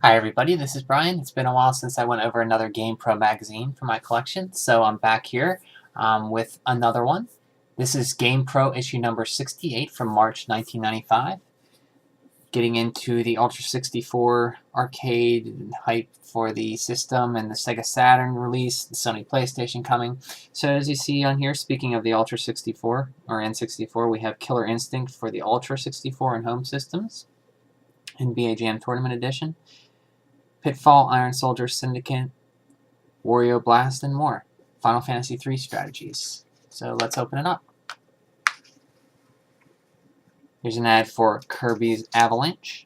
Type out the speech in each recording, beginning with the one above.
Hi everybody, this is Brian. It's been a while since I went over another GamePro magazine for my collection, so I'm back here with another one. This is GamePro issue number 68 from March 1995. Getting into the Ultra 64 arcade hype for the system and the Sega Saturn release, the Sony Plastation coming. So as you see on here, speaking of the Ultra 64 or N64, we have Killer Instinct for the Ultra 64 and home systems in BA Jam Tournament Edition. Pitfall, Iron Soldier, Syndicate, Wario Blast, and more. Final Fantasy III strategies. So let's open it up. Here's an ad for Kirby's Avalanche.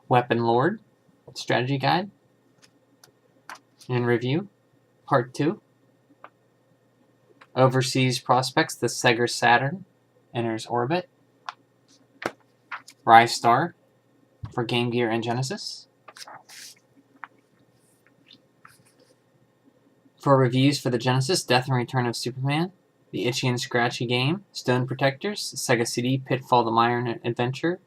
Weapon Lord, Strategy Guide, and Review, Part 2. Overseas Prospects, the Sega Saturn enters orbit. Rise Star for Game Gear and Genesis. For reviews for the Genesis, Death and Return of Superman, the Itchy and Scratchy Game, Stone Protectors, Sega CD, Pitfall the Myron Adventure,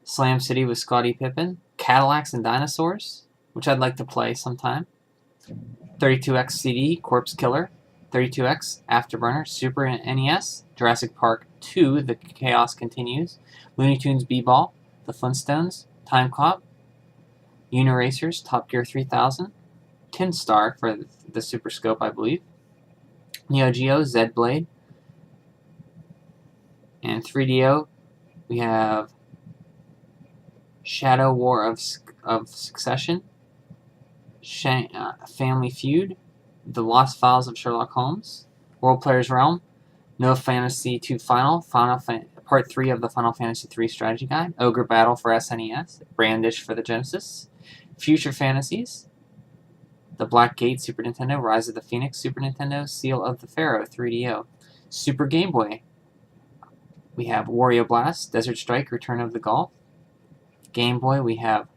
Slam City with Scottie Pippen, Cadillacs and Dinosaurs, which I'd like to play sometime, 32X CD, Corpse Killer, 32X, Afterburner, Super NES, Jurassic Park 2, The Chaos Continues, Looney Tunes B-Ball, The Flintstones, Time Cop, Uniracers, Top Gear 3000, Tin Star for the Super Scope, I believe, Neo Geo, Z-Blade, and 3DO, we have Shadow War of Succession, Family Feud, The Lost Files of Sherlock Holmes, World Player's Realm, No Fantasy 2 Part 3 of the Final Fantasy III Strategy Guide, Ogre Battle for SNES, Brandish for the Genesis, Future Fantasies, The Black Gate Super Nintendo, Rise of the Phoenix Super Nintendo, Seal of the Pharaoh 3DO, Super Game Boy, we have Wario Blast, Desert Strike, Return of the Golf. Game Boy, we have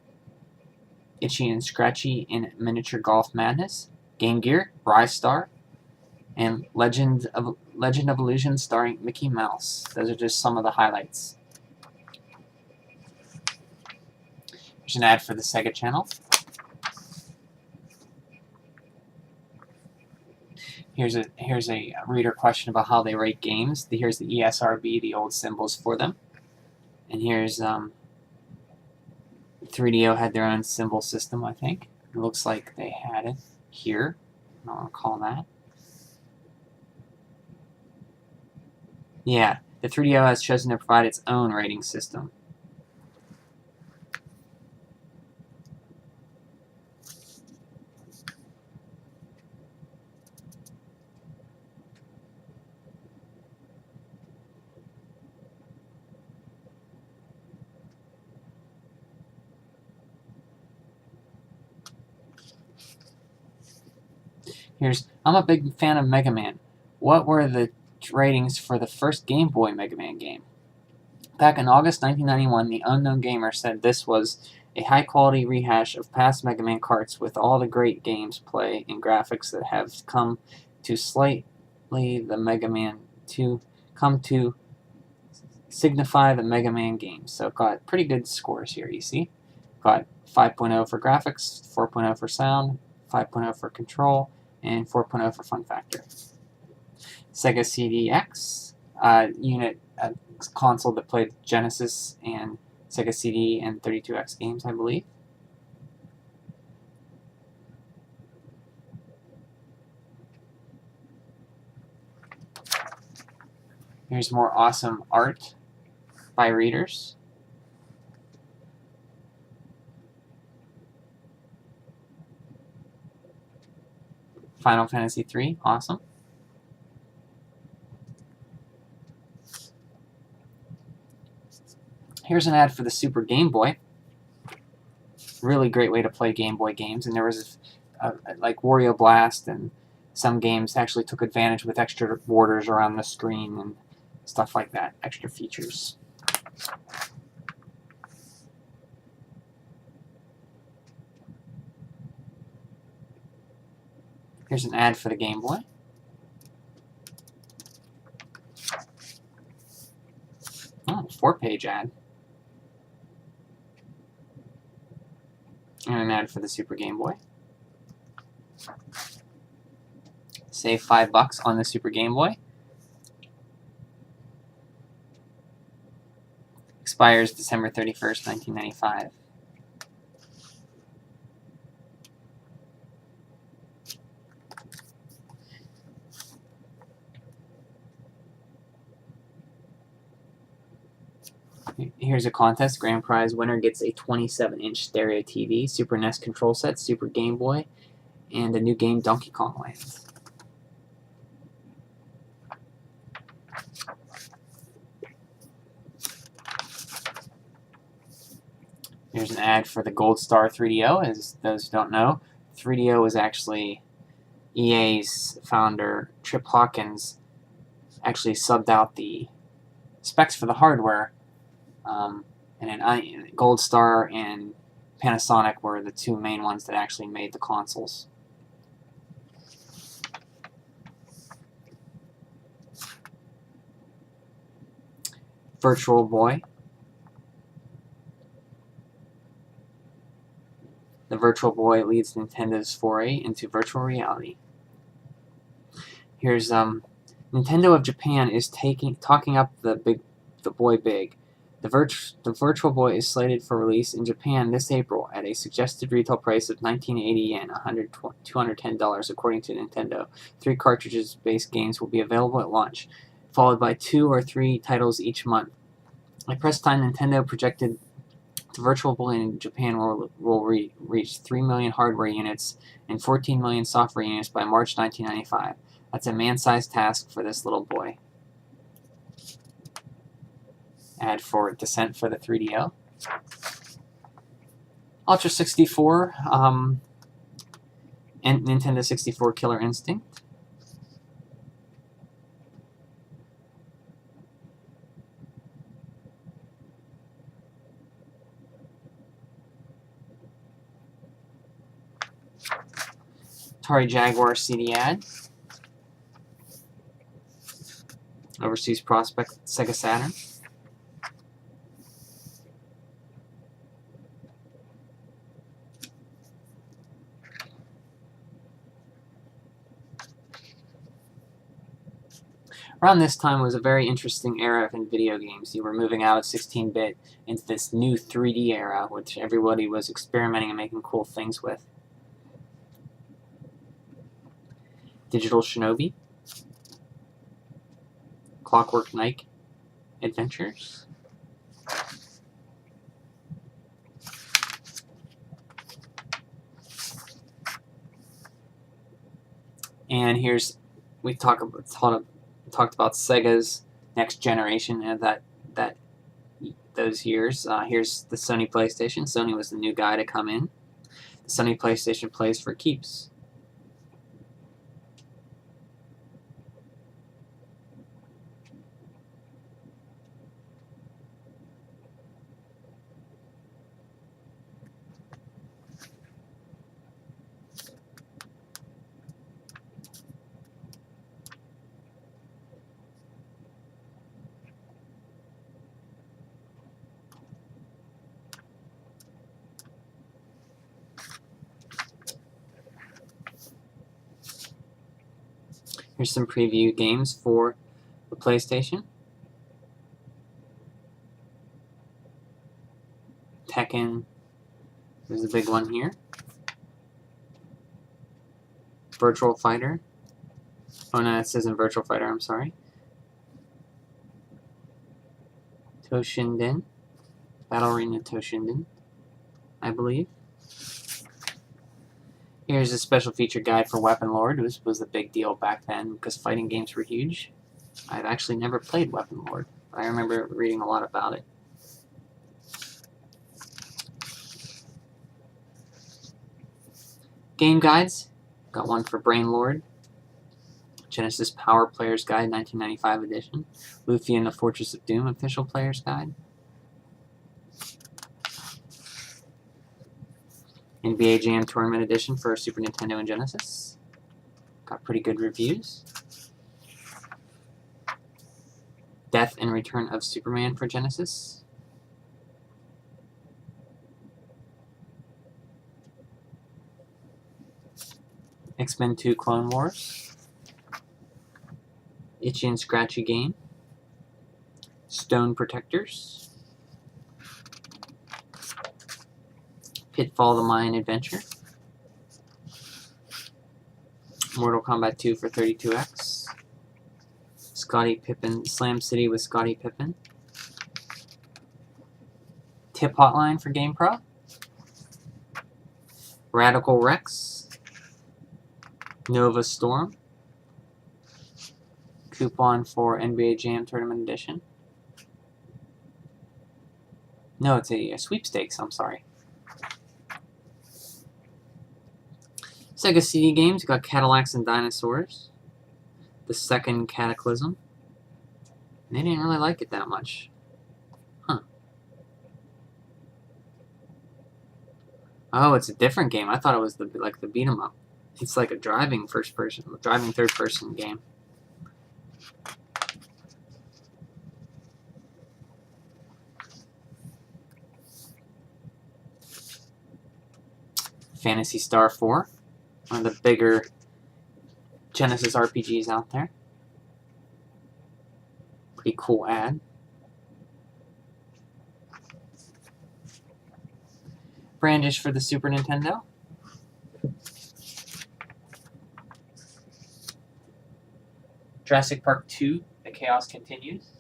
Itchy and Scratchy in Miniature Golf Madness. Game Gear, Rise Star, and Legend of Illusion starring Mickey Mouse. Those are just some of the highlights. Here's an ad for the Sega channel. Here's a reader question about how they rate games. Here's the ESRB, the old symbols for them. And here's 3DO had their own symbol system, I think. It looks like they had it here. I don't recall that. Yeah, the 3DO has chosen to provide its own rating system. I'm a big fan of Mega Man. What were the ratings for the first Game Boy Mega Man game? Back in August 1991, the Unknown Gamer said this was a high-quality rehash of past Mega Man carts with all the great games play and graphics that have come to signify the Mega Man games. So got pretty good scores here, you see. Got 5.0 for graphics, 4.0 for sound, 5.0 for control, and 4.0 for fun factor. Sega CDX, unit console that played Genesis and Sega CD and 32X games, I believe. Here's more awesome art by readers. Final Fantasy III, awesome. Here's an ad for the Super Game Boy. Really great way to play Game Boy games, and there was like Wario Blast, and some games actually took advantage with extra borders around the screen and stuff like that, extra features. Here's an ad for the Game Boy. Oh, 4-page ad. And an ad for the Super Game Boy. Save $5 on the Super Game Boy. Expires December 31st, 1995. Here's a contest. Grand prize winner gets a 27-inch stereo TV, Super NES control set, Super Game Boy, and a new game, Donkey Kong Land. Here's an ad for the Gold Star 3DO. As those who don't know, 3DO was actually EA's founder, Trip Hawkins, actually subbed out the specs for the hardware. And Gold Star and Panasonic were the two main ones that actually made the consoles. Virtual Boy. The Virtual Boy leads Nintendo's foray into virtual reality. Here's Nintendo of Japan is talking up the boy big. The Virtual Boy is slated for release in Japan this April at a suggested retail price of 1980 yen, $210, according to Nintendo. 3 cartridges-based games will be available at launch, followed by 2 or 3 titles each month. At press time, Nintendo projected the Virtual Boy in Japan will reach 3 million hardware units and 14 million software units by March 1995. That's a man-sized task for this little boy. Ad for Descent for the 3DO. Ultra 64 and Nintendo 64 Killer Instinct. Atari Jaguar CD ad. Overseas prospect Sega Saturn. Around this time was a very interesting era in video games. You were moving out of 16-bit into this new 3D era, which everybody was experimenting and making cool things with. Digital Shinobi. Clockwork Knight Adventures. And here's, we talked about Sega's next generation and those years. Here's the Sony PlayStation. Sony was the new guy to come in. The Sony PlayStation plays for keeps. Here's some preview games for the PlayStation. Tekken. There's a big one here. Virtual Fighter. Oh no, this isn't Virtual Fighter, I'm sorry. Toshinden. Battle Arena Toshinden, I believe. Here's a special feature guide for Weapon Lord. This was a big deal back then because fighting games were huge. I've actually never played Weapon Lord, but I remember reading a lot about it. Game guides. Got one for Brain Lord. Genesis Power Player's Guide 1995 edition. Luffy and the Fortress of Doom Official Player's Guide. NBA Jam Tournament Edition for Super Nintendo and Genesis. Got pretty good reviews. Death and Return of Superman for Genesis. X-Men 2 Clone Wars. Itchy and Scratchy Game. Stone Protectors. Pitfall the Mayan Adventure. Mortal Kombat 2 for 32X. Scottie Pippen, Slam City with Scottie Pippen. Tip Hotline for GamePro. Radical Rex. Nova Storm. Coupon for NBA Jam Tournament Edition. No, it's a sweepstakes, I'm sorry. Sega CD games, got Cadillacs and Dinosaurs. The Second Cataclysm. They didn't really like it that much. Huh. Oh, it's a different game. I thought it was the beat 'em up. It's like a driving third person game. Phantasy Star 4. One of the bigger Genesis RPGs out there. Pretty cool ad. Brandish for the Super Nintendo. Jurassic Park 2, The Chaos Continues.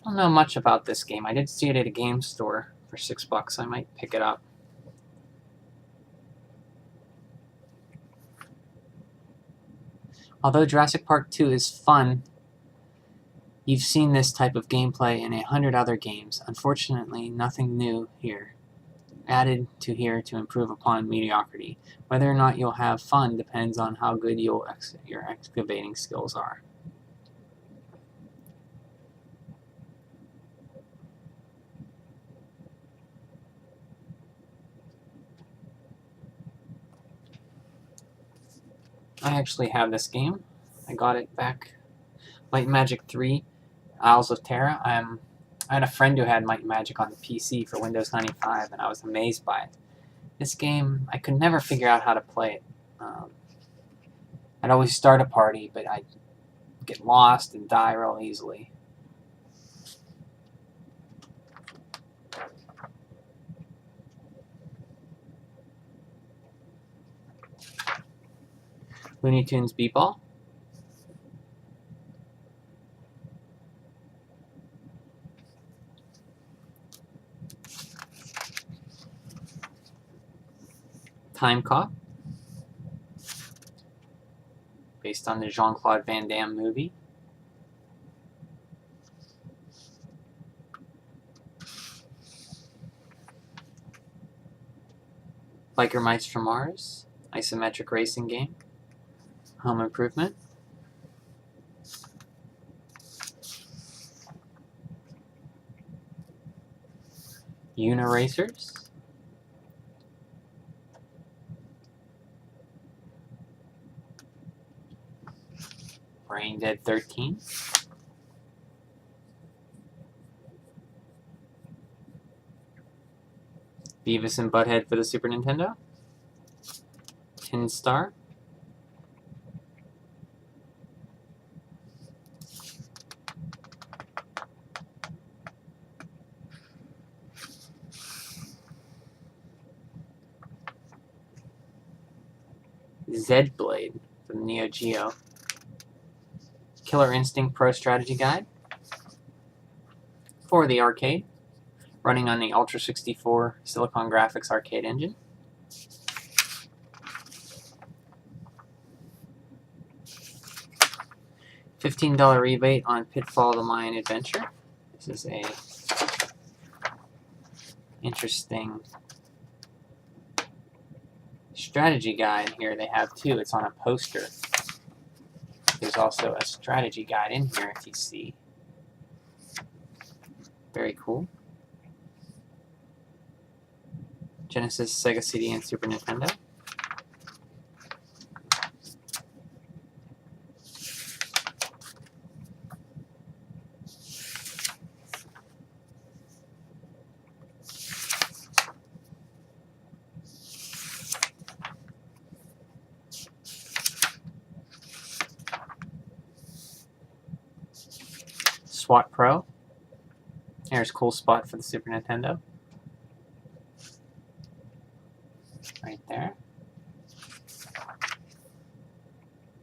I don't know much about this game. I did see it at a game store for $6. I might pick it up. Although Jurassic Park 2 is fun, you've seen this type of gameplay in 100 other games. Unfortunately, nothing new here. Added to here to improve upon mediocrity. Whether or not you'll have fun depends on how good your excavating skills are. I actually have this game. I got it back. Might and Magic 3, Isles of Terra. I had a friend who had Might and Magic on the PC for Windows 95, and I was amazed by it. This game, I could never figure out how to play it. I'd always start a party, but I'd get lost and die real easily. Looney Tunes Beatball. Time Cop. Based on the Jean-Claude Van Damme movie. Biker Mice from Mars. Isometric racing game. Home Improvement. Uniracers. Brain Dead 13. Beavis and Butthead for the Super Nintendo. Tin Star. Z-Blade for the Neo Geo. Killer Instinct Pro Strategy Guide for the arcade, running on the Ultra 64 Silicon Graphics arcade engine. $15 rebate on Pitfall: The Mayan Adventure. This is a interesting strategy guide here they have too. It's on a poster. There's also a strategy guide in here if you see. Very cool. Genesis, Sega CD, and Super Nintendo. SWAT Pro. Here's a cool spot for the Super Nintendo. Right there.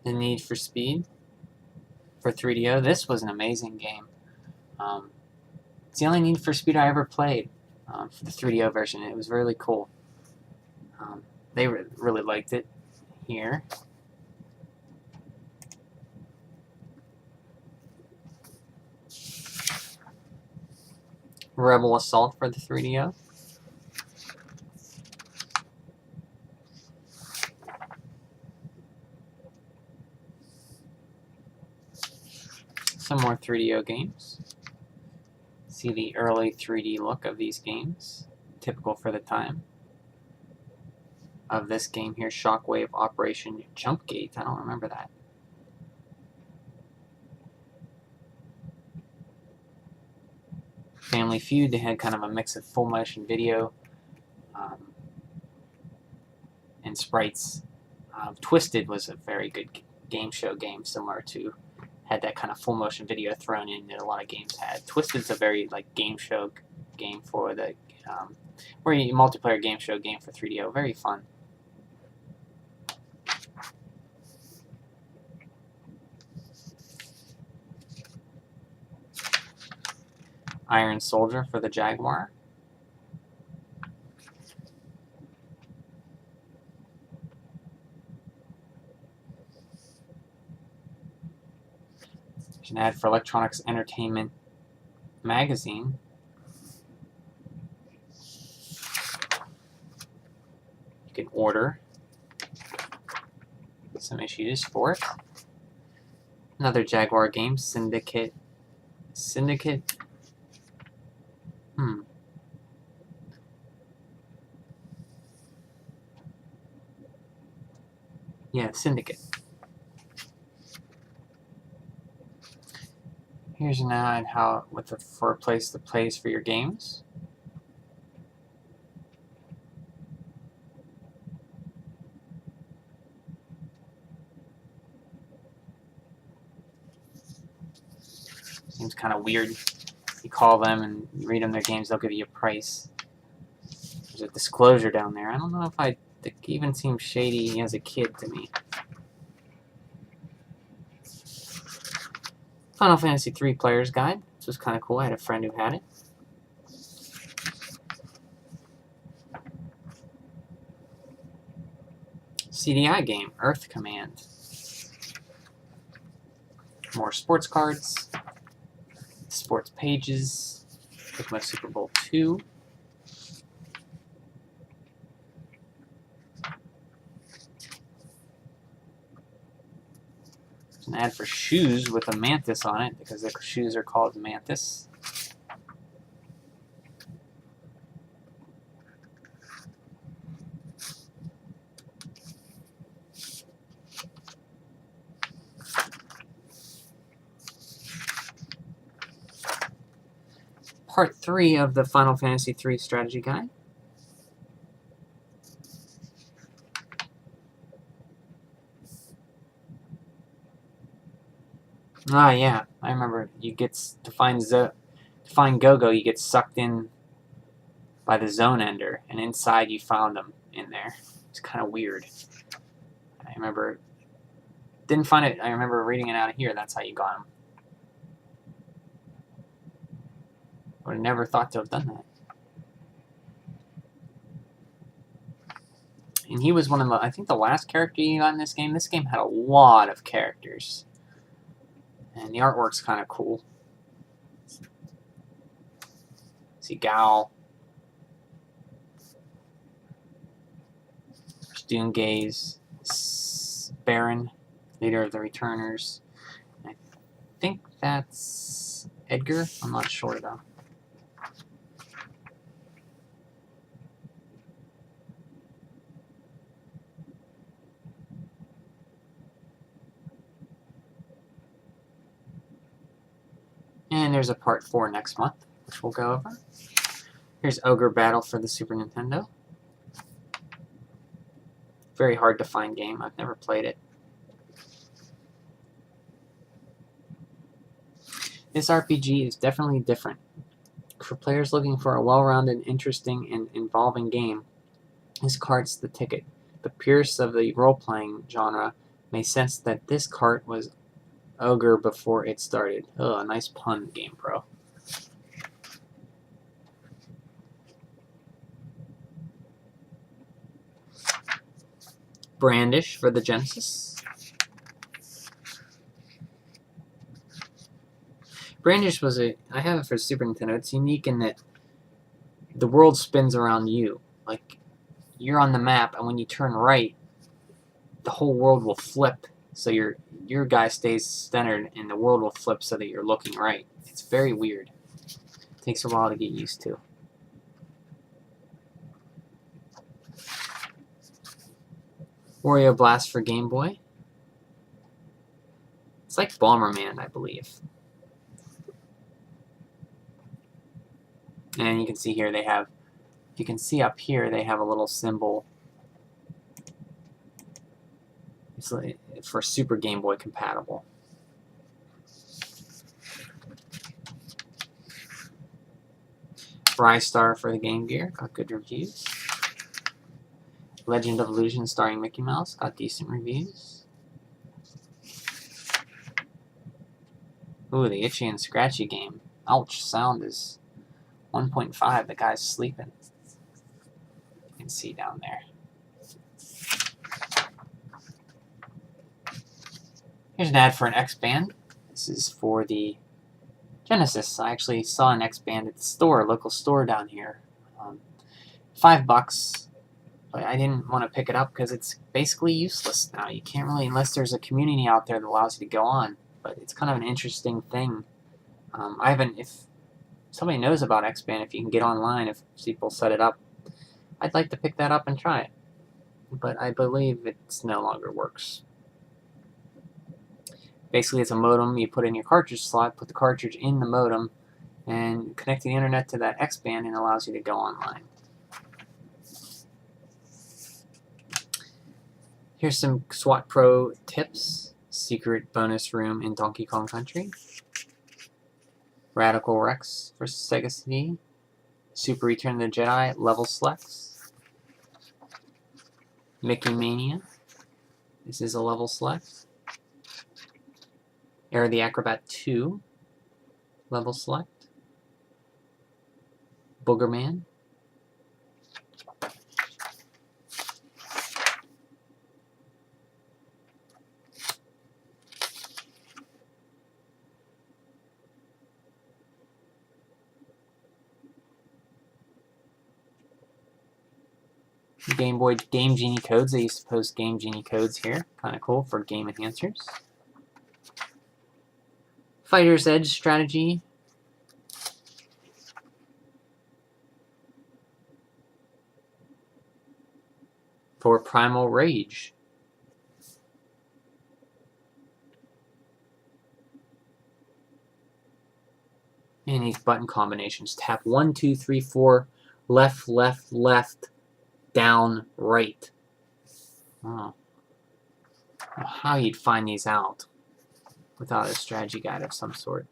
The Need for Speed for 3DO. This was an amazing game. It's the only Need for Speed I ever played for the 3DO version. It was really cool. They really liked it here. Rebel Assault for the 3DO. Some more 3DO games. See the early 3D look of these games, typical for the time. Of this game here, Shockwave Operation Jumpgate. I don't remember that. Family Feud, they had kind of a mix of full motion video and sprites. Twisted was a very good game show game, similar to, had that kind of full motion video thrown in that a lot of games had. Twisted's a very game show game for the, or a multiplayer game show game for 3DO. Very fun. Iron Soldier for the Jaguar. There's an ad for Electronics Entertainment Magazine. You can order some issues for it. Another Jaguar game, Syndicate. Yeah, Syndicate. Here's an ad for a place that plays for your games. Seems kind of weird. You call them and you read them their games, they'll give you a price. There's a disclosure down there. I don't know if it even seems shady as a kid to me. Final Fantasy III Player's Guide. This was kind of cool. I had a friend who had it. CDI game, Earth Command. More sports cards. Sports pages. Pokemon Super Bowl 2. There's an ad for shoes with a mantis on it because the shoes are called Mantis. Part 3 of the Final Fantasy III Strategy Guide. Ah, yeah, I remember. You get to find Go-Go, you get sucked in by the Zone Ender, and inside you found them in there. It's kind of weird. I remember, didn't find it. I remember reading it out of here. That's how you got him. I would have never thought to have done that. And he was one of the, I think the last character you got in this game. This game had a lot of characters. And the artwork's kind of cool. See Gal. Doomgaze. Baron, leader of the Returners. I think that's Edgar. I'm not sure though. And there's a part 4 next month, which we'll go over. Here's Ogre Battle for the Super Nintendo. Very hard to find game. I've never played it. This RPG is definitely different. For players looking for a well-rounded, interesting, and involving game, this cart's the ticket. The purists of the role-playing genre may sense that this cart was Ogre before it started. Oh, nice pun, GamePro. Brandish for the Genesis. Brandish was I have it for Super Nintendo. It's unique in that the world spins around you. Like, you're on the map, and when you turn right, the whole world will flip. So your guy stays centered, and the world will flip so that you're looking right. It's very weird. It takes a while to get used to. Wario Blast for Game Boy. It's like Bomberman, I believe. And you can see here they have, you can see up here they have a little symbol. It's like for Super Game Boy compatible. Brystar for the Game Gear, got good reviews. Legend of Illusion starring Mickey Mouse, got decent reviews. Ooh, the Itchy and Scratchy game. Ouch, sound is 1.5. The guy's sleeping. You can see down there. Here's an ad for an X-Band. This is for the Genesis. I actually saw an X-Band at the store, local store down here. $5. But I didn't want to pick it up because it's basically useless now. You can't really, unless there's a community out there that allows you to go on. But it's kind of an interesting thing. If somebody knows about X-Band, if you can get online, if people set it up, I'd like to pick that up and try it. But I believe it no longer works. Basically, it's a modem you put in your cartridge slot, put the cartridge in the modem, and connect the internet to that X-Band, and it allows you to go online. Here's some SWAT Pro tips. Secret bonus room in Donkey Kong Country. Radical Rex for Sega CD. Super Return of the Jedi level selects. Mickey Mania. This is a level select. Air the Acrobat 2 level select. Boogerman. Game Boy Game Genie codes. They used to post Game Genie codes here. Kind of cool for game enhancers. Fighter's Edge strategy. For Primal Rage. And these button combinations. Tap 1, 2, 3, 4, left, left, left, down, right. Oh. How you'd find these out without a strategy guide of some sort.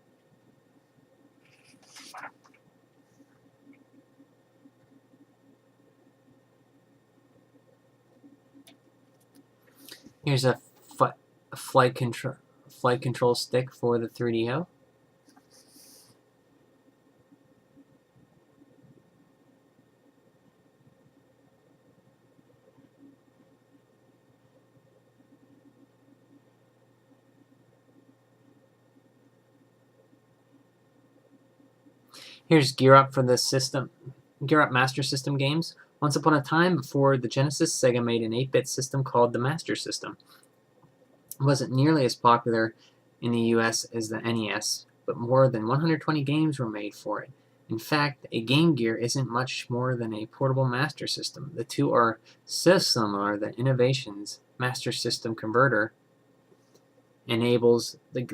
Here's a flight control stick for the 3DO. Here's Gear Up for the system. Gear Up Master System games. Once upon a time, before the Genesis, Sega made an 8-bit system called the Master System. It wasn't nearly as popular in the US as the NES, but more than 120 games were made for it. In fact, a Game Gear isn't much more than a portable Master System. The two are so similar that Innovation's Master System converter enables the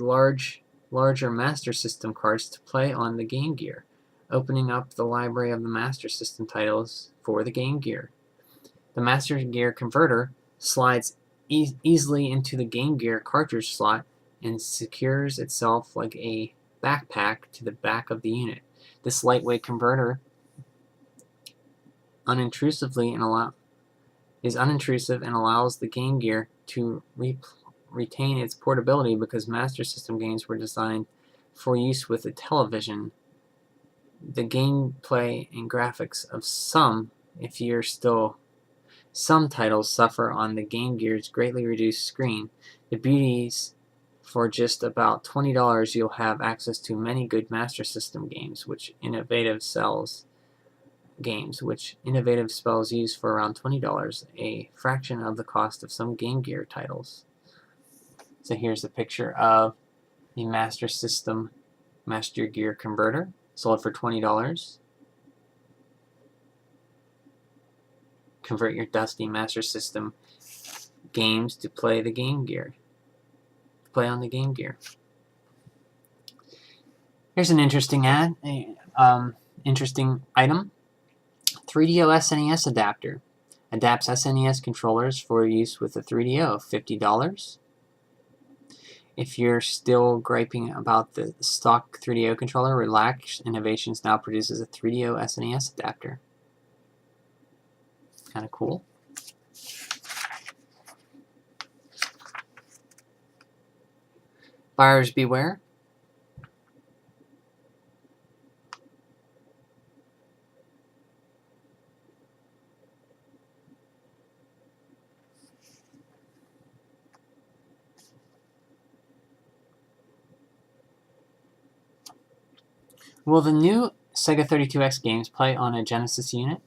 larger Master System cards to play on the Game Gear, opening up the library of the Master System titles for the Game Gear. The Master Gear converter slides easily into the Game Gear cartridge slot and secures itself like a backpack to the back of the unit. This lightweight converter is unintrusive and allows the Game Gear to retain its portability because Master System games were designed for use with a television. The gameplay and graphics of some titles suffer on the Game Gear's greatly reduced screen. The beauties: for just about $20 you'll have access to many good Master System games, which innovative spells use for around $20, a fraction of the cost of some Game Gear titles. So here's a picture of the Master System Master Gear converter, sold for $20. Convert your dusty Master System games to play the Game Gear. Play on the Game Gear. Here's an interesting interesting item. 3DO SNES adapter. Adapts SNES controllers for use with the 3DO. $50. If you're still griping about the stock 3DO controller, relax. Innovations now produces a 3DO SNES adapter. Kind of cool. Buyers beware. Will the new Sega 32X games play on a Genesis unit?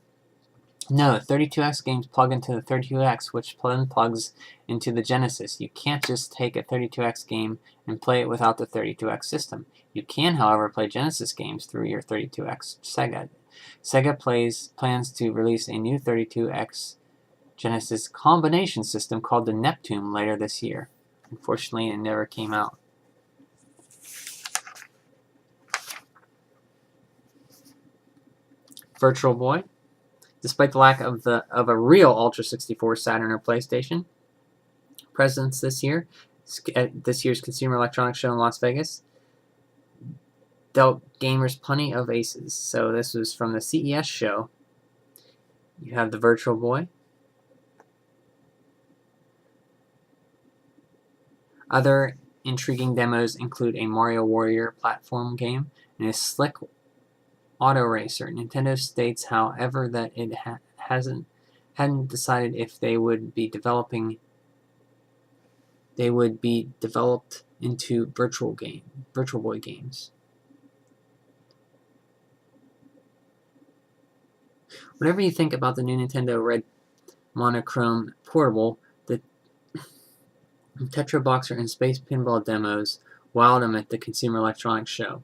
No, 32X games plug into the 32X, which then plugs into the Genesis. You can't just take a 32X game and play it without the 32X system. You can, however, play Genesis games through your 32X Sega. Sega plans to release a new 32X Genesis combination system called the Neptune later this year. Unfortunately, it never came out. Virtual Boy. Despite the lack of a real Ultra 64 Saturn or Plastation presence this year, at this year's Consumer Electronics Show in Las Vegas dealt gamers plenty of aces. So this was from the CES show. You have the Virtual Boy. Other intriguing demos include a Mario Warrior platform game and a slick auto racer. Nintendo states, however, that it hadn't decided if they would be developed into Virtual Boy games. Whatever you think about the new Nintendo Red Monochrome Portable, the Tetra Boxer and Space Pinball demos wowed them at the Consumer Electronics Show.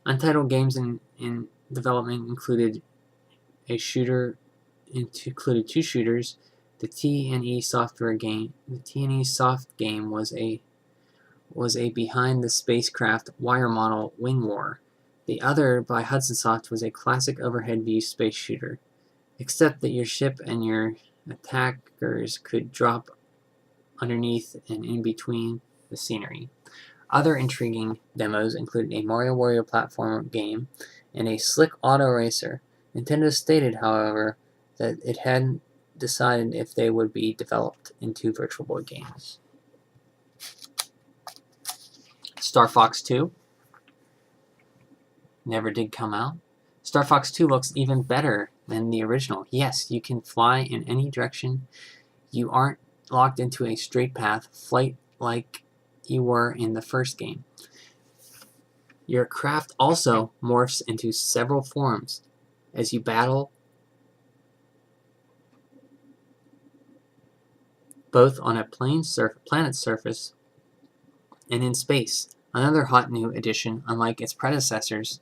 Untitled games in development included two shooters. The T&E software game. The T&E soft game was a behind the spacecraft wire model Wing War. The other, by Hudson Soft, was a classic overhead view space shooter, except that your ship and your attackers could drop underneath and in between the scenery. Other intriguing demos included a Mario Warrior platform game and a slick auto racer. Nintendo stated, however, that decided if they would be developed into Virtual Boy games. Star Fox 2 never did come out. Star Fox 2 looks even better than the original. Yes, you can fly in any direction. You aren't locked into a straight path flight like you were in the first game. Your craft also morphs into several forms as you battle both on a planet's surface and in space. Another hot new addition, unlike its predecessors,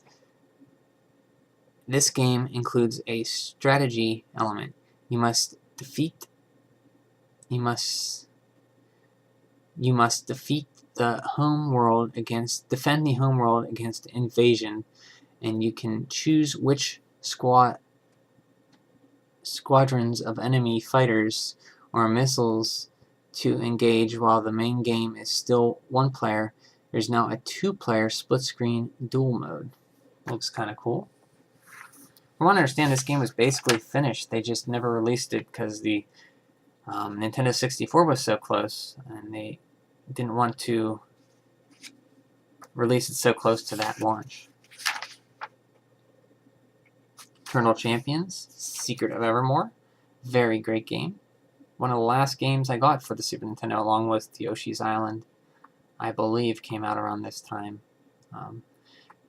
this game includes a strategy element. You must defeat the home world defend the home world against invasion, and you can choose which squadrons of enemy fighters or missiles to engage. While the main game is still one player, there's now a two-player split-screen dual mode. Looks kind of cool. From what I understand, this game was basically finished. They just never released it because the Nintendo 64 was so close, and they didn't want to release it so close to that launch. Eternal Champions, Secret of Evermore, very great game. One of the last games I got for the Super Nintendo, along with Yoshi's Island, I believe came out around this time.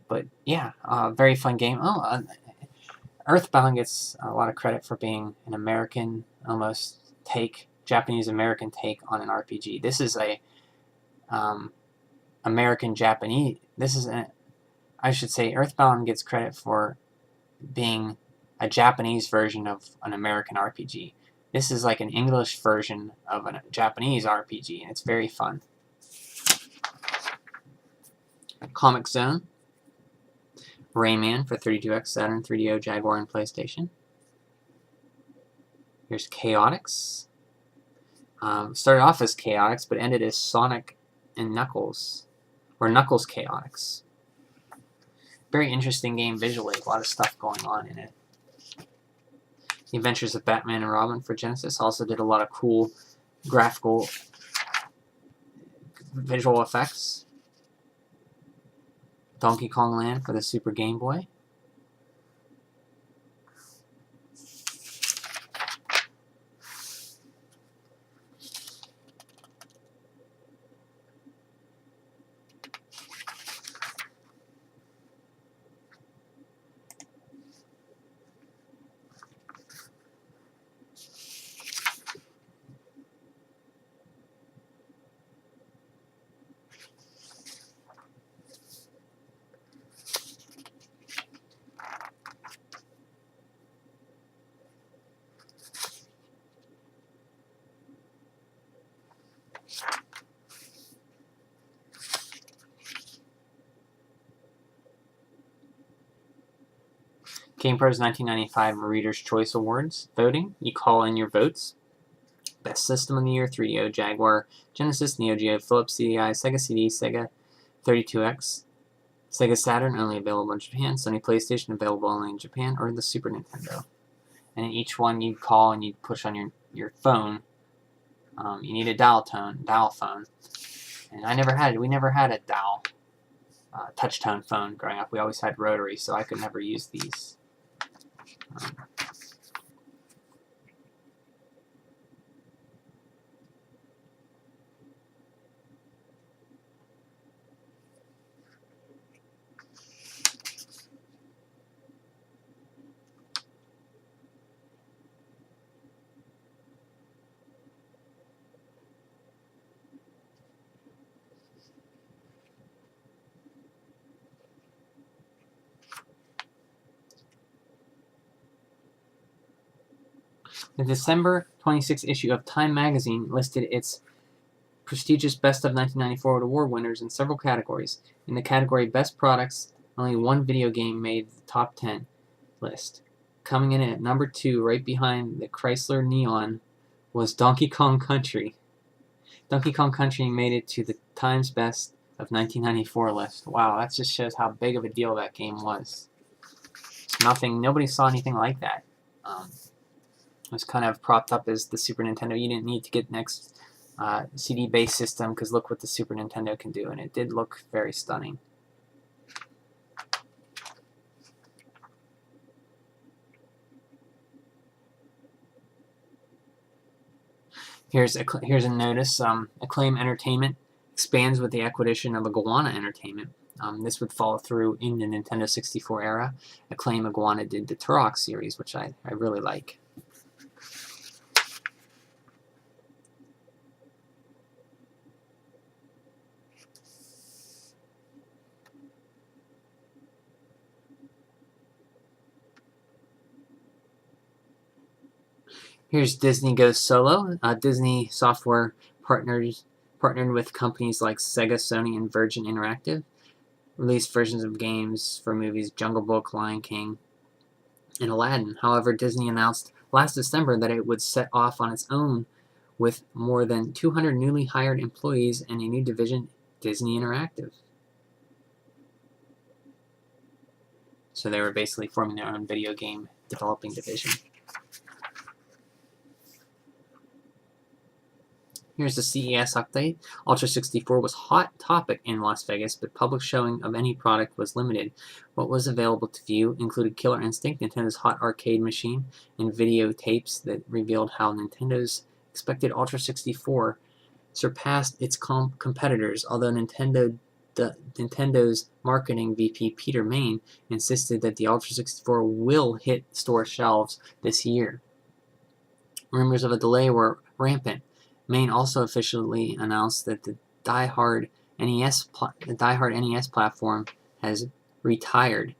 But yeah, very fun game. Earthbound gets a lot of credit for being an American, almost Japanese-American take on an RPG. This is a American-Japanese. I should say Earthbound gets credit for being a Japanese version of an American RPG. This is like an English version of a Japanese RPG, and it's very fun. Comic Zone, Rayman for 32X, Saturn, 3DO, Jaguar, and PlayStation. Here's Chaotix. Started off as Chaotix, but ended as Sonic and Knuckles, or Knuckles Chaotix. Very interesting game visually, a lot of stuff going on in it. The Adventures of Batman and Robin for Genesis also did a lot of cool graphical visual effects. Donkey Kong Land for the Super Game Boy. GamePro's 1995 Reader's Choice Awards voting. You call in your votes. Best System of the Year, 3DO, Jaguar, Genesis, Neo Geo, Philips CDI, Sega CD, Sega 32X, Sega Saturn, only available in Japan, Sony PlayStation, available only in Japan, or the Super Nintendo. And in each one you'd call and you'd push on your phone. You need a dial phone. And we never had a dial touch tone phone growing up. We always had rotary, so I could never use these. The December 26th issue of Time magazine listed its prestigious Best of 1994 award winners in several categories. In the category Best Products, only one video game made the top 10 list. Coming in at number 2, right behind the Chrysler Neon, was Donkey Kong Country. Donkey Kong Country made it to the Times Best of 1994 list. Wow, that just shows how big of a deal that game was. Nobody saw anything like that. was kind of propped up as the Super Nintendo. You didn't need to get next CD-based system, because look what the Super Nintendo can do, and it did look very stunning. Here's a notice. Acclaim Entertainment expands with the acquisition of Iguana Entertainment. This would follow through in the Nintendo 64 era. Acclaim Iguana did the Turok series, which I really like. Here's Disney Goes Solo. Disney Software partnered with companies like Sega, Sony, and Virgin Interactive. Released versions of games for movies Jungle Book, Lion King, and Aladdin. However, Disney announced last December that it would set off on its own with more than 200 newly hired employees and a new division, Disney Interactive. So they were basically forming their own video game developing division. Here's the CES update. Ultra 64 was hot topic in Las Vegas, but public showing of any product was limited. What was available to view included Killer Instinct, Nintendo's hot arcade machine, and videotapes that revealed how Nintendo's expected Ultra 64 surpassed its competitors, although Nintendo's marketing VP Peter Main insisted that the Ultra 64 will hit store shelves this year. Rumors of a delay were rampant. Main also officially announced that the Die-Hard NES platform has retired.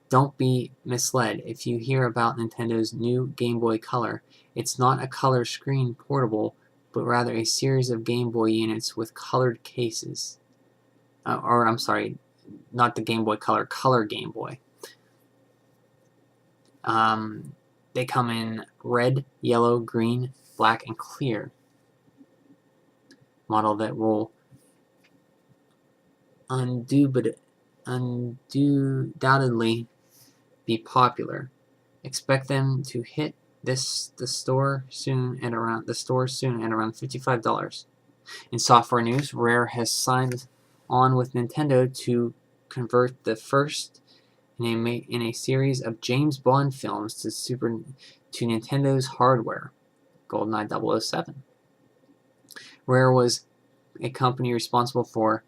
Don't be misled. If you hear about Nintendo's new Game Boy Color, it's not a color screen portable, but rather a series of Game Boy units with colored cases. I'm sorry, not the Game Boy Color, Color Game Boy. They come in red, yellow, green, black, and clear. Model that will undoubtedly be popular. Expect them to hit the store soon at around $55. In software news, Rare has signed on with Nintendo to convert the first in a series of James Bond films to Nintendo's hardware, GoldenEye 007. Rare was a company responsible for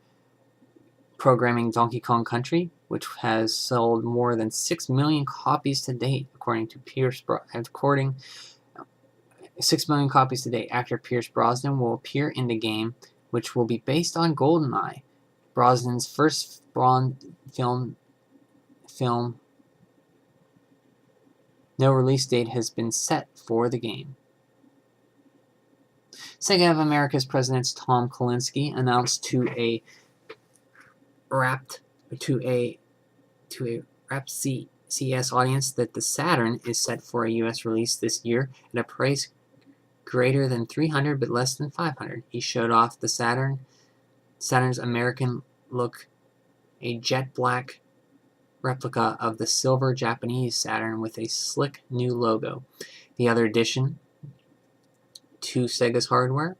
programming Donkey Kong Country, which has sold more than 6 million copies to date, according to 6 million copies to date. Actor Pierce Brosnan will appear in the game, which will be based on GoldenEye, Brosnan's first Bond film. No release date has been set for the game. Sega of America's president Tom Kalinske announced to a rapt CES audience that the Saturn is set for a U.S. release this year at a price greater than $300 but less than $500. He showed off the Saturn's American look, a jet black replica of the silver Japanese Saturn with a slick new logo. The other addition to Sega's hardware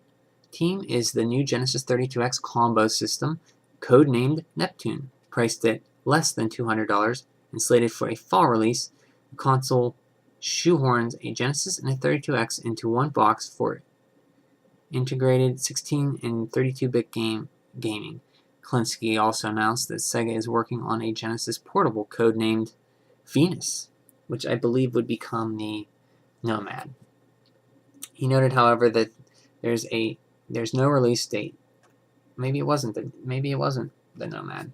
team is the new Genesis 32X combo system, codenamed Neptune. Priced at less than $200 and slated for a fall release, the console shoehorns a Genesis and a 32X into one box for integrated 16 and 32-bit gaming. Kalinske also announced that Sega is working on a Genesis portable codenamed Venus, which I believe would become the Nomad. He noted, however, that there's no release date. Maybe it wasn't the Nomad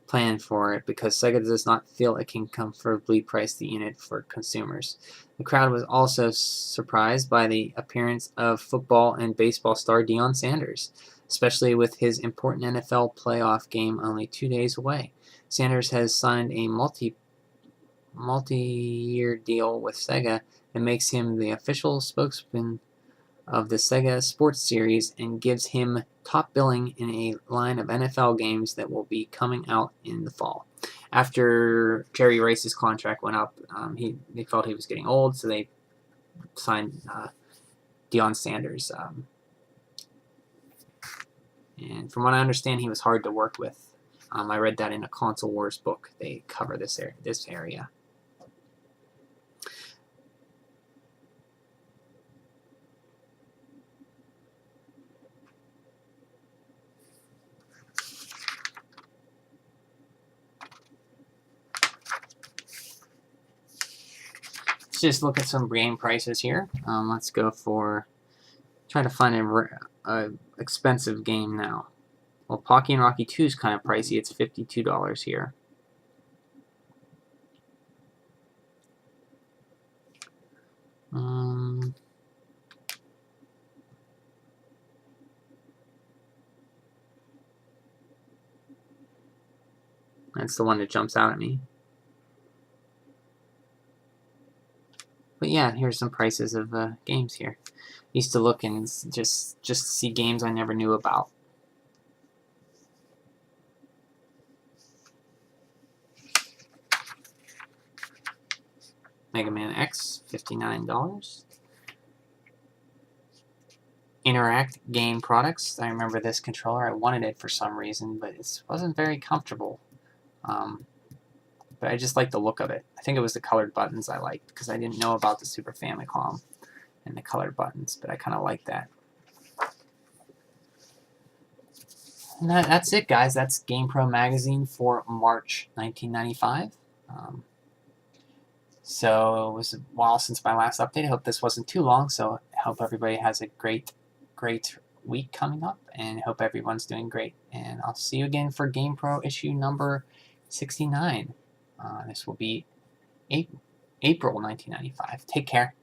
plan for it, because Sega does not feel it can comfortably price the unit for consumers. The crowd was also surprised by the appearance of football and baseball star Deion Sanders, especially with his important NFL playoff game only 2 days away. Sanders has signed a multi-year deal with Sega that makes him the official spokesman of the Sega Sports Series and gives him top billing in a line of NFL games that will be coming out in the fall. After Jerry Rice's contract went up, they felt he was getting old, so they signed Deion Sanders. And from what I understand, he was hard to work with. I read that in a Console Wars book. They cover this area. Let's just look at some game prices here. Let's go for, try to find a expensive game now. Well, Pocky and Rocky 2 is kind of pricey. It's $52 here. That's the one that jumps out at me. But yeah, here's some prices of games here. Used to look and just see games I never knew about. Mega Man X, $59. Interact Game Products. I remember this controller. I wanted it for some reason, but it wasn't very comfortable. But I just liked the look of it. I think it was the colored buttons I liked, because I didn't know about the Super Famicom and the colored buttons, but I kind of like that. And that's it, guys. That's GamePro Magazine for March 1995. So it was a while since my last update. I hope this wasn't too long, so I hope everybody has a great week coming up, and I hope everyone's doing great. And I'll see you again for GamePro issue number 69. This will be April 1995. Take care.